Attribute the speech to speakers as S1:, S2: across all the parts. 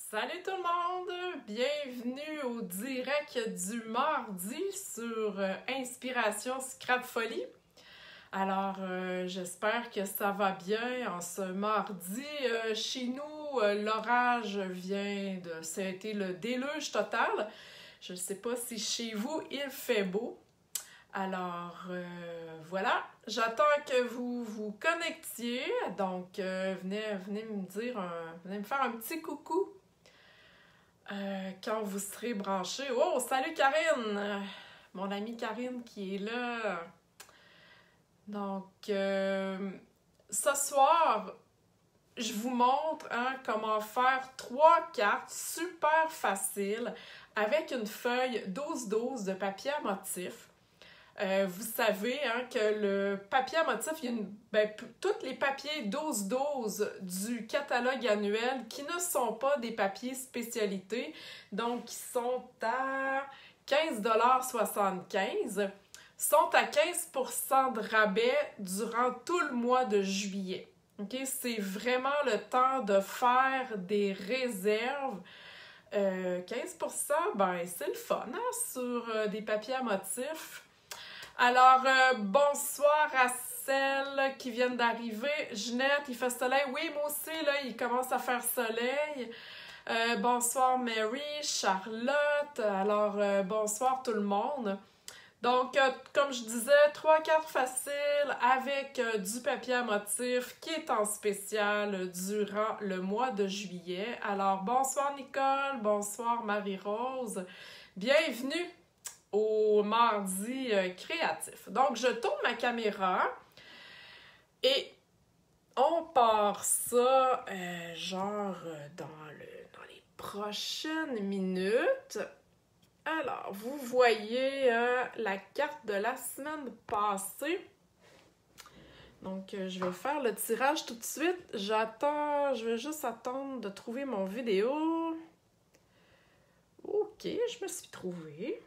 S1: Salut tout le monde! Bienvenue au direct du mardi sur Inspiration Scrap Folie. Alors, j'espère que ça va bien en ce mardi. Chez nous, l'orage vient de... Ça a été le déluge total. Je ne sais pas si chez vous, il fait beau. Alors, voilà. J'attends que vous vous connectiez. Donc, venez me dire, venez me faire un petit coucou. Quand vous serez branchés. Oh, salut Karine! Mon amie Karine qui est là. Donc, ce soir, je vous montre comment faire 3 cartes super faciles avec une feuille 12-12 de papier à motif. Vous savez que le papier à motif, il y a tous les papiers 12-12 du catalogue annuel qui ne sont pas des papiers spécialités, donc qui sont à 15,75 $, sont à 15% de rabais durant tout le mois de juillet. Okay? C'est vraiment le temps de faire des réserves. 15%, c'est le fun sur des papiers à motif. Alors, bonsoir à celles qui viennent d'arriver. Ginette, il fait soleil. Oui, moi aussi, là, il commence à faire soleil. Bonsoir Mary, Charlotte. Alors, bonsoir tout le monde. Donc, comme je disais, 3 cartes faciles avec du papier à motif qui est en spécial durant le mois de juillet. Alors, bonsoir Nicole, bonsoir Marie-Rose. Bienvenue au mardi créatif. Donc, je tourne ma caméra et on part ça dans les prochaines minutes. Alors, vous voyez la carte de la semaine passée. Donc, je vais faire le tirage tout de suite. Je vais juste attendre de trouver mon vidéo. OK, je me suis trouvée.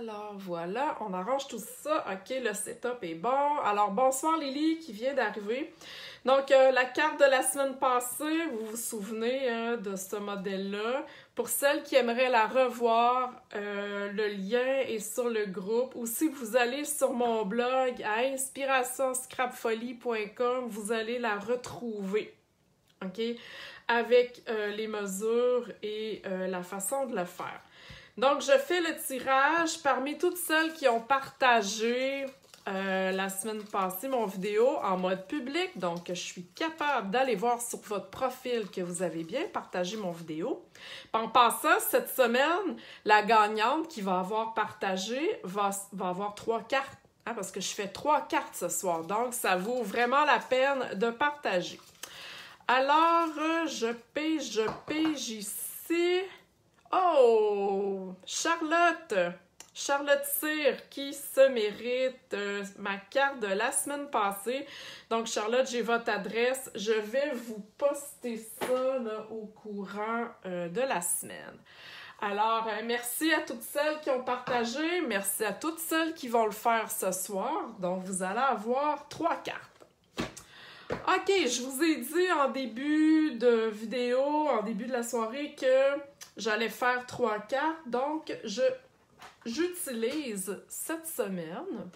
S1: Alors, voilà, on arrange tout ça. OK, le setup est bon. Alors, bonsoir Lily qui vient d'arriver. Donc, la carte de la semaine passée, vous vous souvenez de ce modèle-là. Pour celles qui aimeraient la revoir, le lien est sur le groupe. Ou si vous allez sur mon blog à inspirationscrapfolie.com, vous allez la retrouver. OK? Avec les mesures et la façon de le faire. Donc, je fais le tirage parmi toutes celles qui ont partagé la semaine passée mon vidéo en mode public. Donc, je suis capable d'aller voir sur votre profil que vous avez bien partagé mon vidéo. En passant, cette semaine, la gagnante qui va avoir partagé va avoir 3 cartes. Parce que je fais 3 cartes ce soir. Donc, ça vaut vraiment la peine de partager. Alors, je pige ici. Oh! Charlotte Cyr qui se mérite ma carte de la semaine passée. Donc, Charlotte, j'ai votre adresse. Je vais vous poster ça là, au courant de la semaine. Alors, merci à toutes celles qui ont partagé. Merci à toutes celles qui vont le faire ce soir. Donc, vous allez avoir 3 cartes. OK, je vous ai dit en début de vidéo, en début de la soirée, que j'allais faire 3 cartes. Donc, j'utilise cette semaine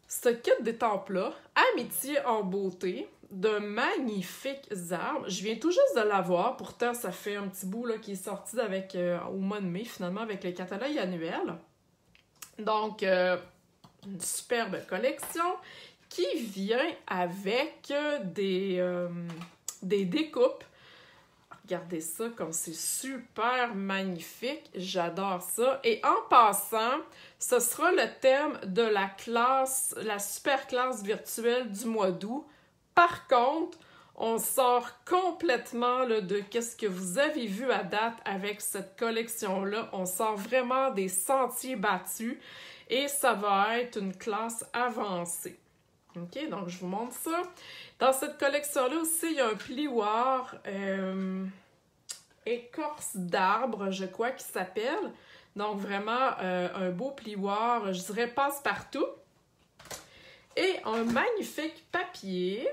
S1: ce kit d'étampes-là, Amitié en beauté, de magnifiques arbres. Je viens tout juste de l'avoir. Pourtant, ça fait un petit bout là, qui est sorti au mois de mai, finalement, avec le catalogue annuel. Donc, une superbe collection qui vient avec des découpes. Regardez ça comme c'est super magnifique. J'adore ça. Et en passant, ce sera le thème de la super classe virtuelle du mois d'août. Par contre, on sort complètement là, de ce que vous avez vu à date avec cette collection-là. On sort vraiment des sentiers battus et ça va être une classe avancée. OK, donc je vous montre ça. Dans cette collection-là aussi, il y a un plioir écorce d'arbre, je crois, qui s'appelle. Donc vraiment un beau plioir, je dirais passe-partout. Et un magnifique papier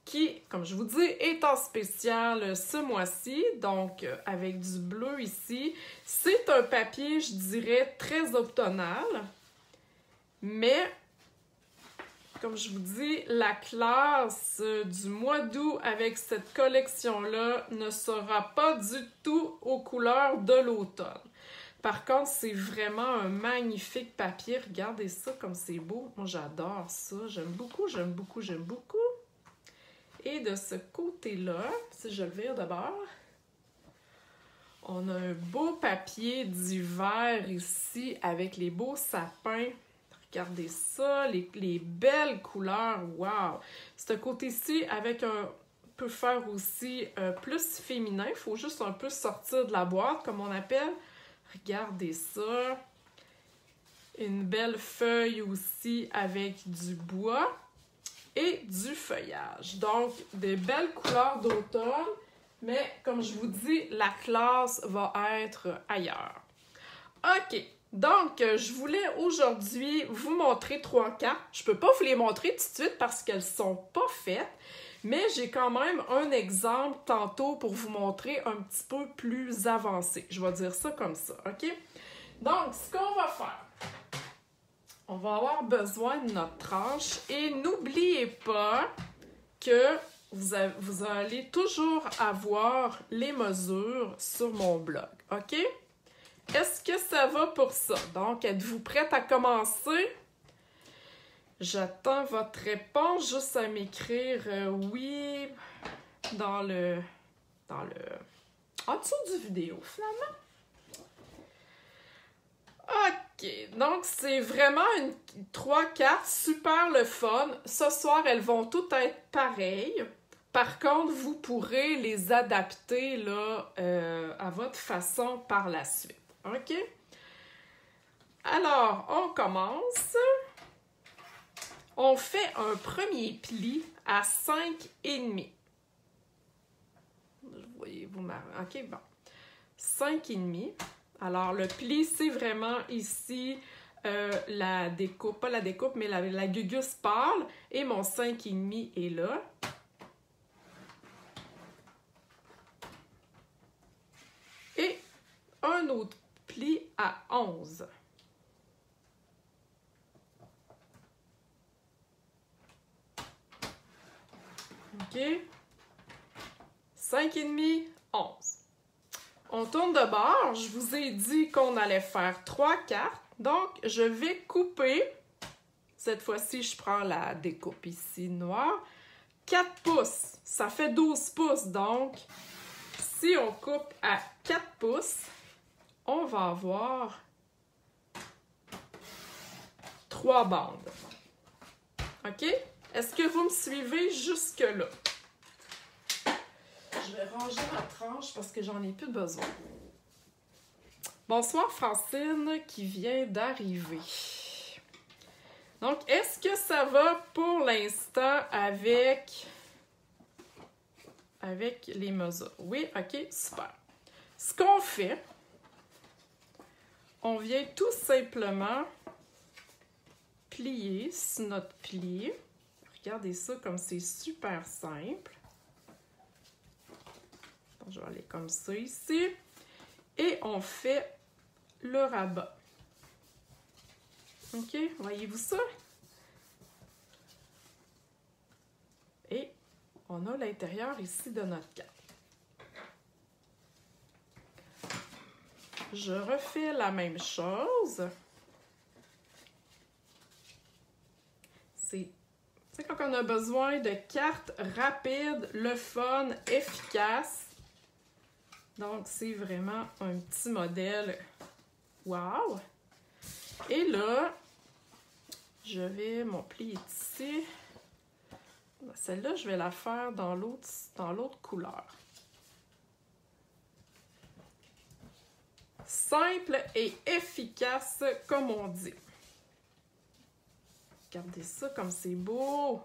S1: qui, comme je vous dis, est en spécial ce mois-ci, donc avec du bleu ici. C'est un papier, je dirais, très automnal, mais, comme je vous dis, la classe du mois d'août avec cette collection-là ne sera pas du tout aux couleurs de l'automne. Par contre, c'est vraiment un magnifique papier. Regardez ça comme c'est beau. Moi, j'adore ça. J'aime beaucoup, j'aime beaucoup, j'aime beaucoup. Et de ce côté-là, si je le vire d'abord, on a un beau papier d'hiver ici avec les beaux sapins. Regardez ça, les belles couleurs. Wow! Ce côté-ci, avec un peut faire aussi plus féminin. Il faut juste un peu sortir de la boîte, comme on appelle. Regardez ça. Une belle feuille aussi avec du bois et du feuillage. Donc, des belles couleurs d'automne, mais comme je vous dis, la classe va être ailleurs. OK, donc je voulais aujourd'hui vous montrer 3 cartes. Je ne peux pas vous les montrer tout de suite parce qu'elles ne sont pas faites, mais j'ai quand même un exemple tantôt pour vous montrer un petit peu plus avancé. Je vais dire ça comme ça, OK? Donc, ce qu'on va faire, on va avoir besoin de notre tranche et n'oubliez pas que vous allez toujours avoir les mesures sur mon blog, OK? Est-ce que ça va pour ça? Donc, êtes-vous prête à commencer? J'attends votre réponse, juste à m'écrire oui en dessous du vidéo, finalement. OK, donc c'est vraiment 3 cartes super le fun. Ce soir, elles vont toutes être pareilles. Par contre, vous pourrez les adapter là, à votre façon par la suite. OK? Alors, on commence. On fait un premier pli à 5,5. Voyez-vous ma... OK, bon. 5,5. Alors, le pli, c'est vraiment ici la découpe, pas la découpe, mais la gugus pâle. Et mon 5,5 est là. Et un autre pli à 11. OK? 5,5, 11. On tourne de bord. Je vous ai dit qu'on allait faire 3 cartes. Donc, je vais couper. Cette fois-ci, je prends la découpe ici noire. 4 pouces. Ça fait 12 pouces. Donc, si on coupe à 4 pouces, on va avoir 3 bandes. OK? Est-ce que vous me suivez jusque-là? Je vais ranger ma tranche parce que j'en ai plus besoin. Bonsoir Francine qui vient d'arriver. Donc, est-ce que ça va pour l'instant avec les mesures? Oui, OK, super. Ce qu'on fait, on vient tout simplement plier sur notre pli. Regardez ça comme c'est super simple. Je vais aller comme ça ici. Et on fait le rabat. OK? Voyez-vous ça? Et on a l'intérieur ici de notre carte. Je refais la même chose. C'est quand on a besoin de cartes rapides, le fun, efficace. Donc, c'est vraiment un petit modèle. Wow! Et là, mon pli est ici. Celle-là, je vais la faire dans l'autre couleur. Simple et efficace, comme on dit. Regardez ça comme c'est beau!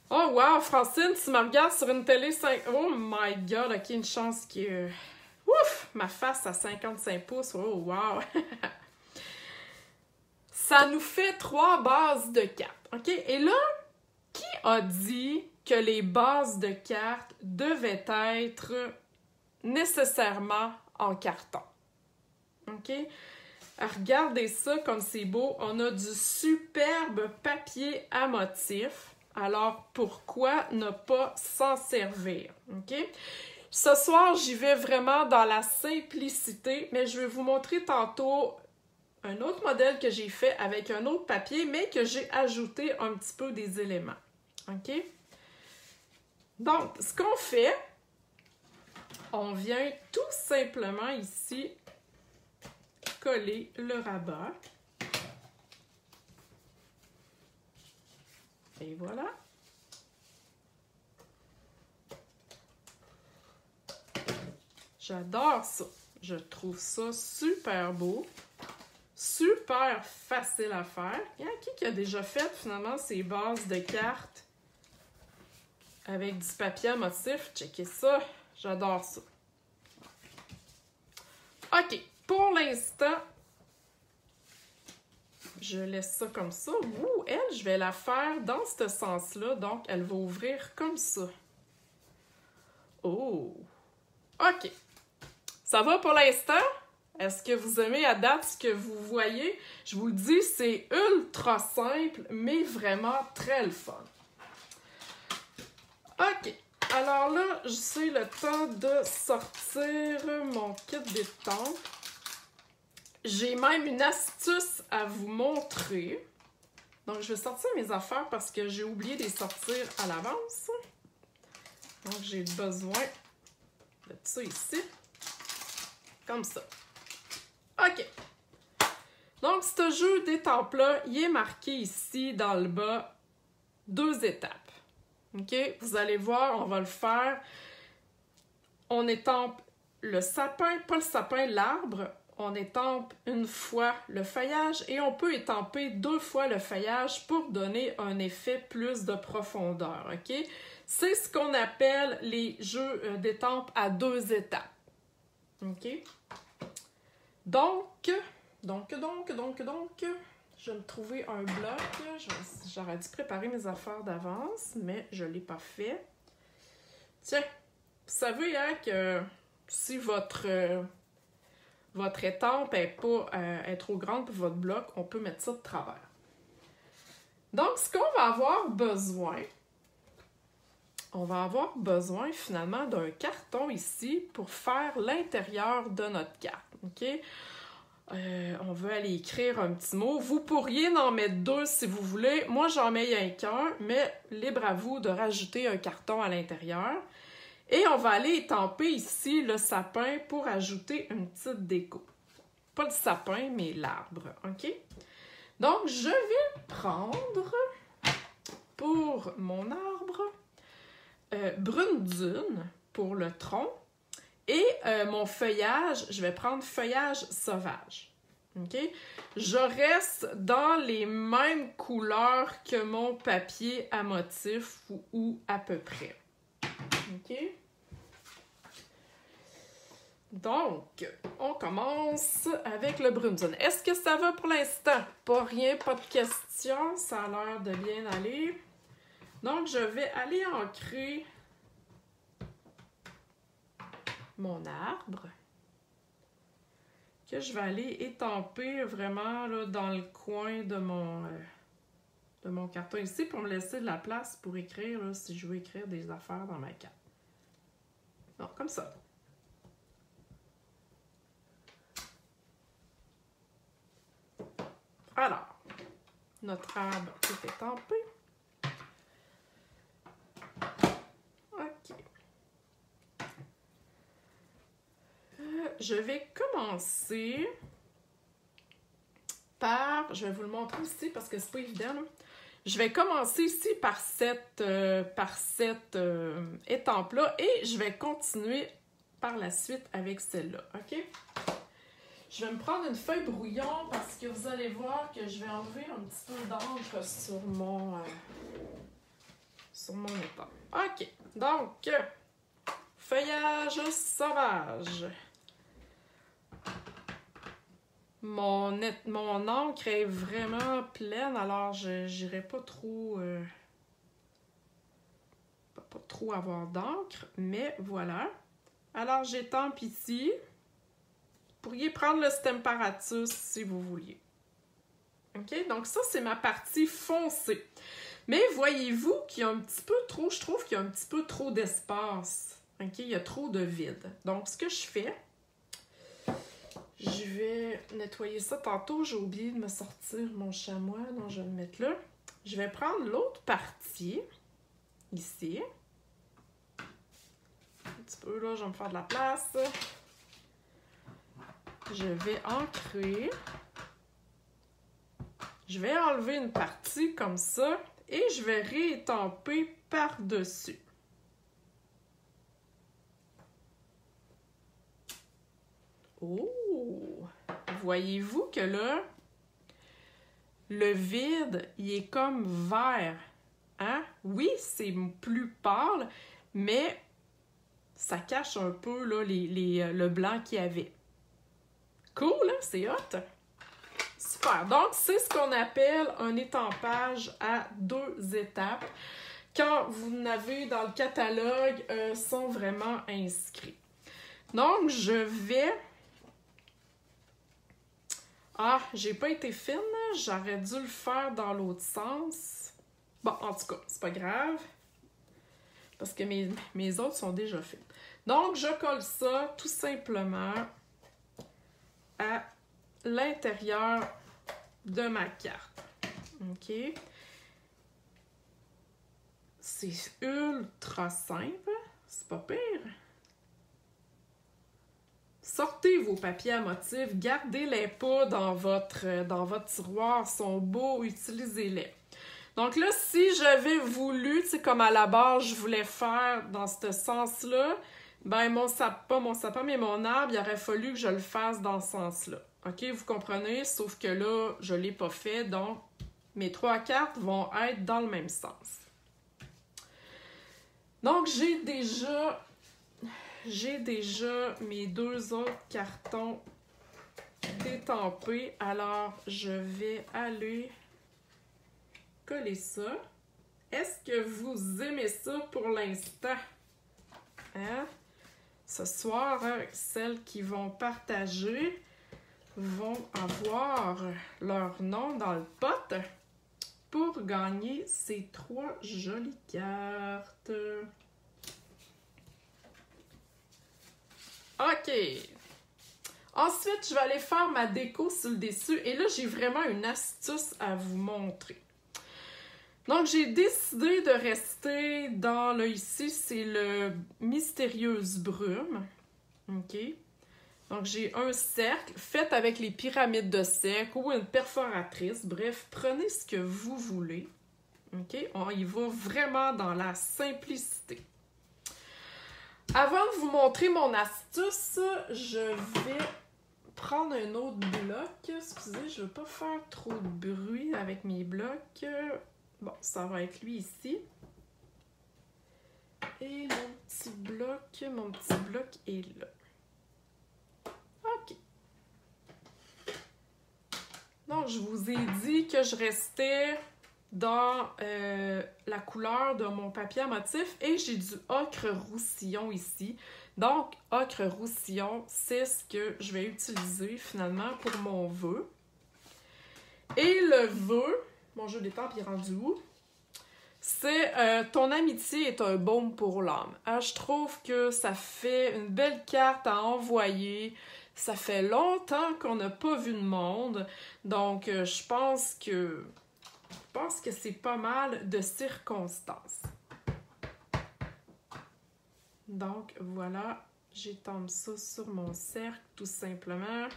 S1: Oh wow, Francine, tu me regardes sur une télé 5... Oh my God, OK, une chance que... Ouf! Ma face à 55 pouces, oh wow! ça nous fait 3 bases de cartes. OK? Et là, qui a dit que les bases de cartes devaient être nécessairement en carton? OK? Regardez ça comme c'est beau. On a du superbe papier à motif. Alors, pourquoi ne pas s'en servir? OK? Ce soir, j'y vais vraiment dans la simplicité, mais je vais vous montrer tantôt un autre modèle que j'ai fait avec un autre papier, mais que j'ai ajouté un petit peu des éléments. OK? Donc, ce qu'on fait, on vient tout simplement ici coller le rabat. Et voilà. J'adore ça. Je trouve ça super beau. Super facile à faire. Il y a qui a déjà fait finalement ces bases de cartes avec du papier à motif? Checkez ça. J'adore ça. OK. Pour l'instant, je laisse ça comme ça. Ouh, elle, je vais la faire dans ce sens-là. Donc, elle va ouvrir comme ça. Oh! OK. Ça va pour l'instant? Est-ce que vous aimez à date ce que vous voyez? Je vous le dis, c'est ultra simple, mais vraiment très le fun. OK. Alors là, c'est le temps de sortir mon kit d'étampe. J'ai même une astuce à vous montrer. Donc, je vais sortir mes affaires parce que j'ai oublié de les sortir à l'avance. Donc, j'ai besoin de ça ici. Comme ça. OK. Donc, ce jeu d'étampes-là, il est marqué ici, dans le bas, 2 étapes. OK? Vous allez voir, on va le faire. On étampe le sapin, pas le sapin, l'arbre. On étampe une fois le feuillage et on peut étamper 2 fois le feuillage pour donner un effet plus de profondeur. OK? C'est ce qu'on appelle les jeux d'étampes à 2 étapes. OK? Donc, je vais me trouver un bloc. J'aurais dû préparer mes affaires d'avance, mais je ne l'ai pas fait. Tiens, vous savez hein, que si votre étampe est trop grande pour votre bloc, on peut mettre ça de travers. Donc, ce qu'on va avoir besoin, on va avoir besoin finalement d'un carton ici pour faire l'intérieur de notre carte. OK? On veut aller écrire un petit mot. Vous pourriez en mettre 2 si vous voulez. Moi, j'en mets rien qu'un, mais libre à vous de rajouter un carton à l'intérieur. Et on va aller étamper ici le sapin pour ajouter une petite déco. Pas le sapin, mais l'arbre. OK? Donc, je vais prendre pour mon arbre brune dune pour le tronc. Et mon feuillage, je vais prendre feuillage sauvage. OK? Je reste dans les mêmes couleurs que mon papier à motif ou à peu près. OK? Donc, on commence avec le brune dune. Est-ce que ça va pour l'instant? Pas rien, pas de questions. Ça a l'air de bien aller. Donc, je vais aller ancrer mon arbre que je vais aller étamper vraiment là, dans le coin de mon carton ici pour me laisser de la place pour écrire là, si je veux écrire des affaires dans ma carte. Donc, comme ça. Alors, notre arbre est étampé. OK. Je vais commencer par... Je vais vous le montrer ici parce que c'est pas évident. Là. Je vais commencer ici par cette étampe-là et je vais continuer par la suite avec celle-là. OK? Je vais me prendre une feuille brouillon parce que vous allez voir que je vais enlever un petit peu d'encre sur mon étampe. OK. Donc, feuillage sauvage. mon encre est vraiment pleine, alors je n'irai pas trop... pas trop avoir d'encre, mais voilà. Alors, j'étampe ici. Vous pourriez prendre le Stemparatus si vous vouliez. OK? Donc ça, c'est ma partie foncée. Mais voyez-vous qu'il y a un petit peu trop, je trouve qu'il y a un petit peu trop d'espace. OK? Il y a trop de vide. Donc, ce que je fais, je vais nettoyer ça tantôt. J'ai oublié de me sortir mon chamois. Donc, je vais le mettre là. Je vais prendre l'autre partie, ici. Un petit peu, là, je vais me faire de la place. Je vais ancrer. Je vais enlever une partie comme ça et je vais réétamper par-dessus. Oh! Voyez-vous que là, le vide, il est comme vert. Hein? Oui, c'est plus pâle, mais ça cache un peu là, le blanc qu'il y avait. Cool, hein? C'est hot! Super! Donc, c'est ce qu'on appelle un étampage à 2 étapes. Quand vous n'avez dans le catalogue, sont vraiment inscrits. Donc, je vais... Ah, j'ai pas été fine, j'aurais dû le faire dans l'autre sens. Bon, en tout cas, c'est pas grave, parce que mes autres sont déjà faits. Donc, je colle ça tout simplement à l'intérieur de ma carte. OK? C'est ultra simple, c'est pas pire. Sortez vos papiers à motifs, gardez-les pas dans votre tiroir, ils sont beaux, utilisez-les. Donc là, si j'avais voulu, tu sais, comme à la base, je voulais faire dans ce sens-là, ben pas mon sapin, mais mon arbre, il aurait fallu que je le fasse dans ce sens-là. OK, vous comprenez? Sauf que là, je l'ai pas fait, donc mes 3 cartes vont être dans le même sens. Donc, j'ai déjà mes 2 autres cartons détampés. Alors, je vais aller coller ça. Est-ce que vous aimez ça pour l'instant? Hein? Ce soir, hein, celles qui vont partager vont avoir leur nom dans le pot pour gagner ces 3 jolies cartes. OK. Ensuite, je vais aller faire ma déco sur le dessus. Et là, j'ai vraiment une astuce à vous montrer. Donc, j'ai décidé de rester dans, là, ici, c'est le Mystérieuse Brume. OK. Donc, j'ai un cercle fait avec les pyramides de cercle ou une perforatrice. Bref, prenez ce que vous voulez. OK. On y va vraiment dans la simplicité. Avant de vous montrer mon astuce, je vais prendre un autre bloc. Excusez, je ne veux pas faire trop de bruit avec mes blocs. Bon, ça va être lui ici. Et mon petit bloc est là. OK. Donc, je vous ai dit que je restais dans la couleur de mon papier à motif et j'ai du ocre roussillon ici. Donc, ocre roussillon, c'est ce que je vais utiliser finalement pour mon vœu. Et le vœu, mon jeu d'étampes est rendu où? C'est ton amitié est un baume pour l'âme. Je trouve que ça fait une belle carte à envoyer. Ça fait longtemps qu'on n'a pas vu de monde. Donc, je pense que c'est pas mal de circonstances. Donc, voilà, j'étampe ça sur mon cercle, tout simplement.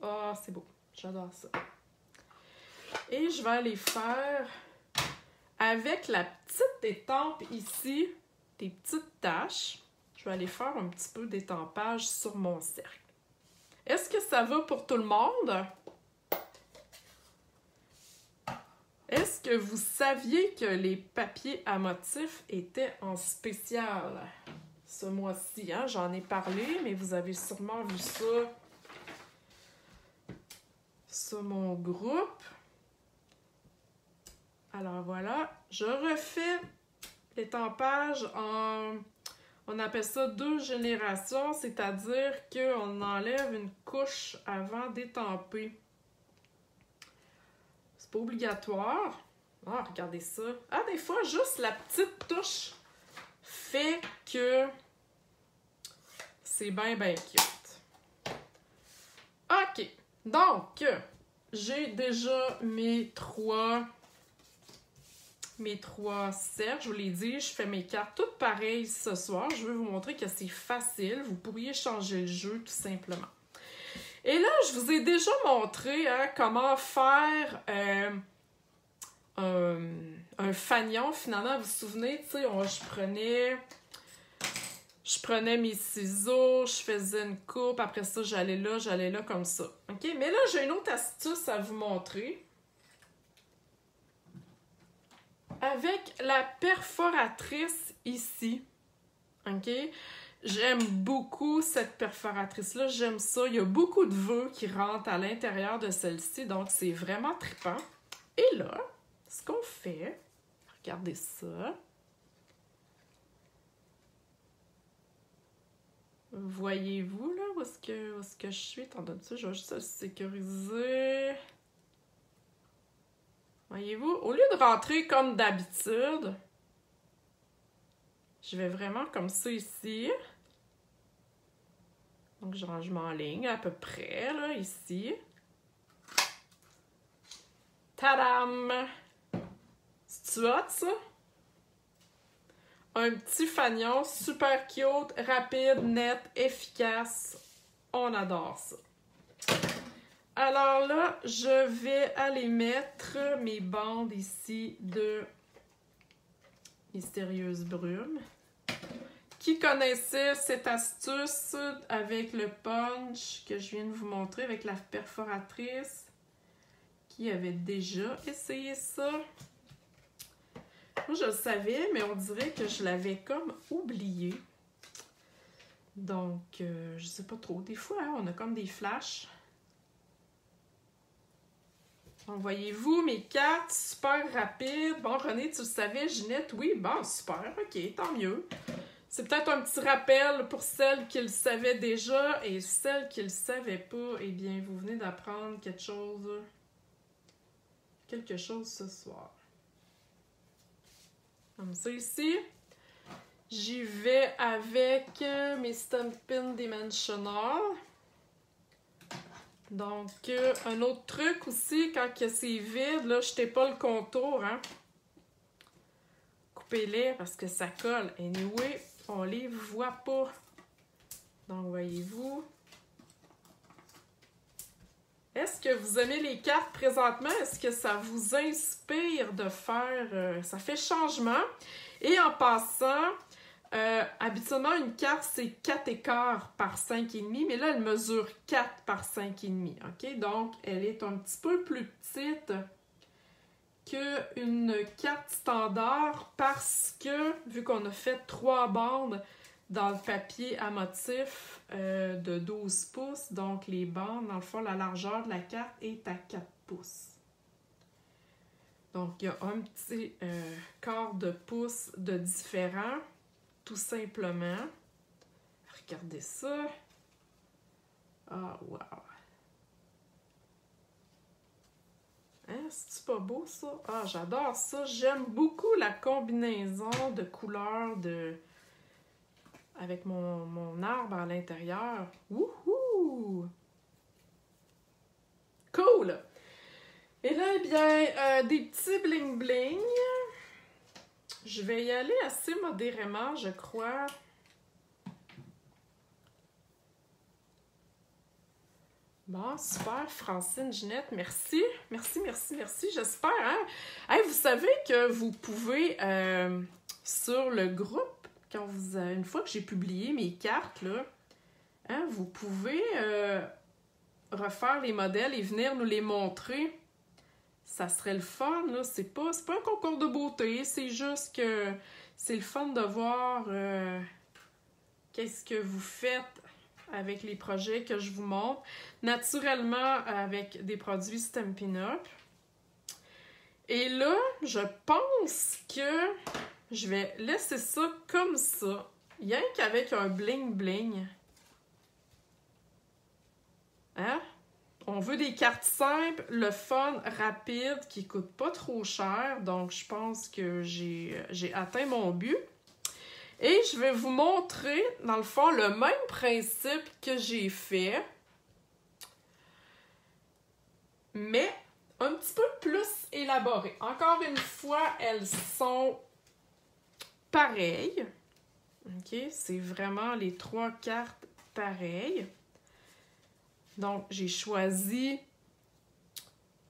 S1: Oh, c'est beau, j'adore ça. Et je vais aller faire, avec la petite étampe ici, des petites taches, je vais aller faire un petit peu d'étampage sur mon cercle. Est-ce que ça va pour tout le monde? Est-ce que vous saviez que les papiers à motifs étaient en spécial ce mois-ci? Hein? J'en ai parlé, mais vous avez sûrement vu ça sur mon groupe. Alors voilà, je refais l'étampage en, on appelle ça 2 générations, c'est-à-dire qu'on enlève une couche avant d'étamper. C'est pas obligatoire. Ah, regardez ça. Ah, des fois, juste la petite touche fait que c'est bien, bien cute. OK. Donc, j'ai déjà mes trois cercles. Je vous l'ai dit, je fais mes cartes toutes pareilles ce soir. Je veux vous montrer que c'est facile. Vous pourriez changer le jeu tout simplement. Et là, je vous ai déjà montré comment faire un fanion. Finalement, vous vous souvenez, tu sais, je prenais mes ciseaux, je faisais une coupe, après ça, j'allais là comme ça. OK? Mais là, j'ai une autre astuce à vous montrer. Avec la perforatrice ici, OK? J'aime beaucoup cette perforatrice-là, j'aime ça. Il y a beaucoup de vœux qui rentrent à l'intérieur de celle-ci, donc c'est vraiment trippant. Et là, ce qu'on fait, regardez ça. Voyez-vous là où est-ce que je suis? Attendez ça, je vais juste le sécuriser. Voyez-vous, au lieu de rentrer comme d'habitude, je vais vraiment comme ça ici. Donc, je m'enligne à peu près, là, ici. Tadam! C'est-tu hot, ça? Un petit fanion super cute, rapide, net, efficace. On adore ça. Alors là, je vais aller mettre mes bandes ici de Mystérieuse Brume. Qui connaissait cette astuce avec le punch que je viens de vous montrer avec la perforatrice? Qui avait déjà essayé ça? Moi, je le savais, mais on dirait que je l'avais comme oublié. Donc, je sais pas trop. Des fois, on a comme des flashs. Donc, voyez-vous, mes cartes, super rapides. Bon, René, tu le savais, Ginette, oui, bon, super, ok, tant mieux. C'est peut-être un petit rappel pour celles qui le savaient déjà et celles qui le savaient pas, eh bien, vous venez d'apprendre quelque chose ce soir. Comme ça ici, j'y vais avec mes Stampin' Dimensional. Donc, un autre truc aussi, quand c'est vide, là, jetez pas le contour, hein. Coupez-les parce que ça colle. Anyway, on les voit pas. Donc, voyez-vous. Est-ce que vous aimez les cartes présentement? Est-ce que ça vous inspire de faire... ça fait changement. Et en passant... habituellement, une carte, c'est 4,25 par 5,5, mais là, elle mesure 4 par 5,5, OK? Donc, elle est un petit peu plus petite qu'une carte standard parce que, vu qu'on a fait 3 bandes dans le papier à motif de 12 pouces, donc les bandes, dans le fond, la largeur de la carte est à 4 pouces. Donc, il y a un petit quart de pouce de différent. Tout simplement. Regardez ça. Ah, wow. Hein, c'est-tu pas beau, ça? Ah, j'adore ça. J'aime beaucoup la combinaison de couleurs avec mon arbre à l'intérieur. Wouhou! Cool! Et là, eh bien, des petits bling-bling. Je vais y aller assez modérément, je crois. Bon, super, Francine, Ginette, merci. Merci. J'espère, hein? Hey, vous savez que vous pouvez, sur le groupe, une fois que j'ai publié mes cartes, là, hein, vous pouvez refaire les modèles et venir nous les montrer. Ça serait le fun, là. C'est pas un concours de beauté, c'est juste que c'est le fun de voir qu'est-ce que vous faites avec les projets que je vous montre. Naturellement, avec des produits Stampin' Up! Et là, je pense que je vais laisser ça comme ça. Rien qu'avec un bling-bling. Hein? On veut des cartes simples, le fun, rapide, qui ne coûtent pas trop cher. Donc, je pense que j'ai atteint mon but. Et je vais vous montrer, dans le fond, le même principe que j'ai fait. Mais un petit peu plus élaboré. Encore une fois, elles sont pareilles. OK? C'est vraiment les 3 cartes pareilles. Donc, j'ai choisi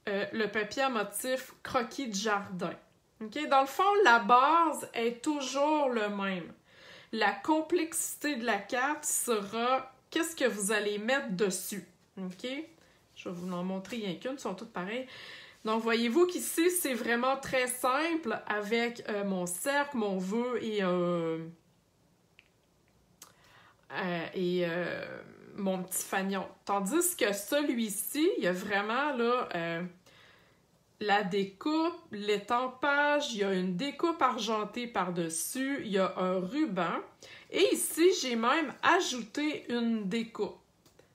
S1: le papier à motif croquis de jardin. OK? Dans le fond, la base est toujours le même. La complexité de la carte sera qu'est-ce que vous allez mettre dessus. OK? Je vais vous en montrer rien qu'une, elles sont toutes pareilles. Donc, voyez-vous qu'ici, c'est vraiment très simple avec mon cercle, mon vœu et mon petit fanion. Tandis que celui-ci, il y a vraiment là la découpe, l'étampage, il y a une découpe argentée par-dessus, il y a un ruban. Et ici, j'ai même ajouté une découpe.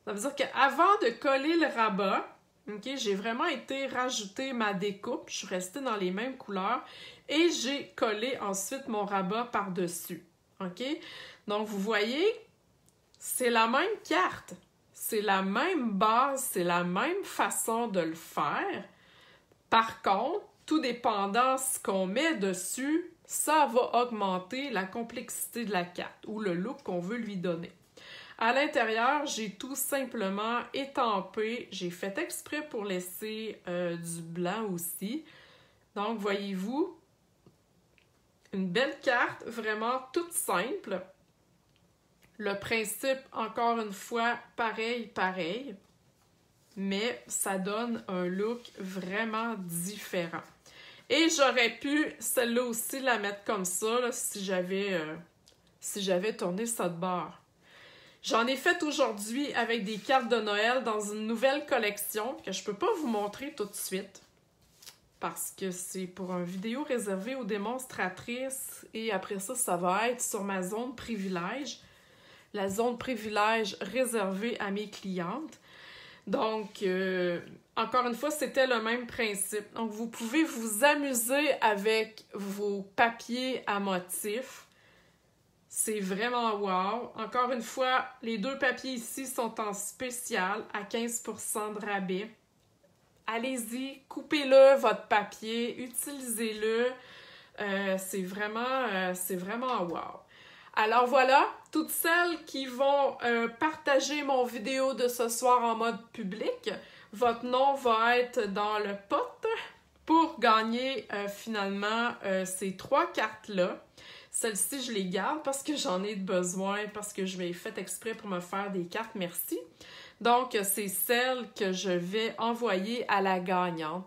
S1: Ça veut dire qu'avant de coller le rabat, okay, j'ai vraiment été rajouter ma découpe. Je suis restée dans les mêmes couleurs. Et j'ai collé ensuite mon rabat par-dessus. OK? Donc, vous voyez, c'est la même carte. C'est la même base, c'est la même façon de le faire. Par contre, tout dépendant ce qu'on met dessus, ça va augmenter la complexité de la carte ou le look qu'on veut lui donner. À l'intérieur, j'ai tout simplement étampé. J'ai fait exprès pour laisser du blanc aussi. Donc, voyez-vous, une belle carte, vraiment toute simple. Le principe, encore une fois, pareil. Mais ça donne un look vraiment différent. Et j'aurais pu, celle-là aussi, la mettre comme ça, là, si j'avais tourné ça de bord. J'en ai fait aujourd'hui avec des cartes de Noël dans une nouvelle collection que je ne peux pas vous montrer tout de suite parce que c'est pour une vidéo réservée aux démonstratrices et après ça, ça va être sur ma zone privilège. La zone privilège réservée à mes clientes. Donc, encore une fois, c'était le même principe. Donc, vous pouvez vous amuser avec vos papiers à motifs. C'est vraiment wow. Encore une fois, les 2 papiers ici sont en spécial à 15% de rabais. Allez-y, coupez-le, votre papier, utilisez-le. C'est vraiment wow. Alors voilà, toutes celles qui vont partager mon vidéo de ce soir en mode public, votre nom va être dans le pot pour gagner finalement ces 3 cartes-là. Celle-ci, je les garde parce que j'en ai besoin, parce que je l'ai fait exprès pour me faire des cartes merci. Donc, c'est celle que je vais envoyer à la gagnante.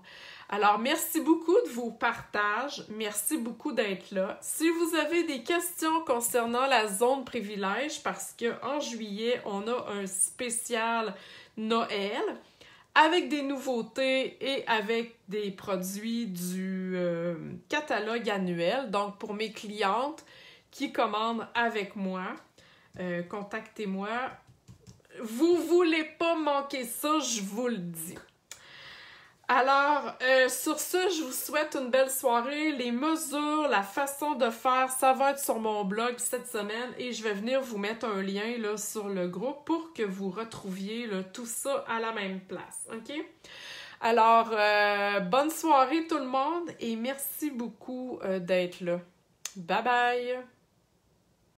S1: Alors, merci beaucoup de vos partages. Merci beaucoup d'être là. Si vous avez des questions concernant la zone privilège, parce qu'en juillet, on a un spécial Noël avec des nouveautés et avec des produits du catalogue annuel. Donc, pour mes clientes qui commandent avec moi, contactez-moi. Vous ne voulez pas manquer ça, je vous le dis. Alors, sur ce, je vous souhaite une belle soirée. Les mesures, la façon de faire, ça va être sur mon blog cette semaine et je vais venir vous mettre un lien là, sur le groupe pour que vous retrouviez là, tout ça à la même place. OK? Alors, bonne soirée tout le monde et merci beaucoup d'être là. Bye bye!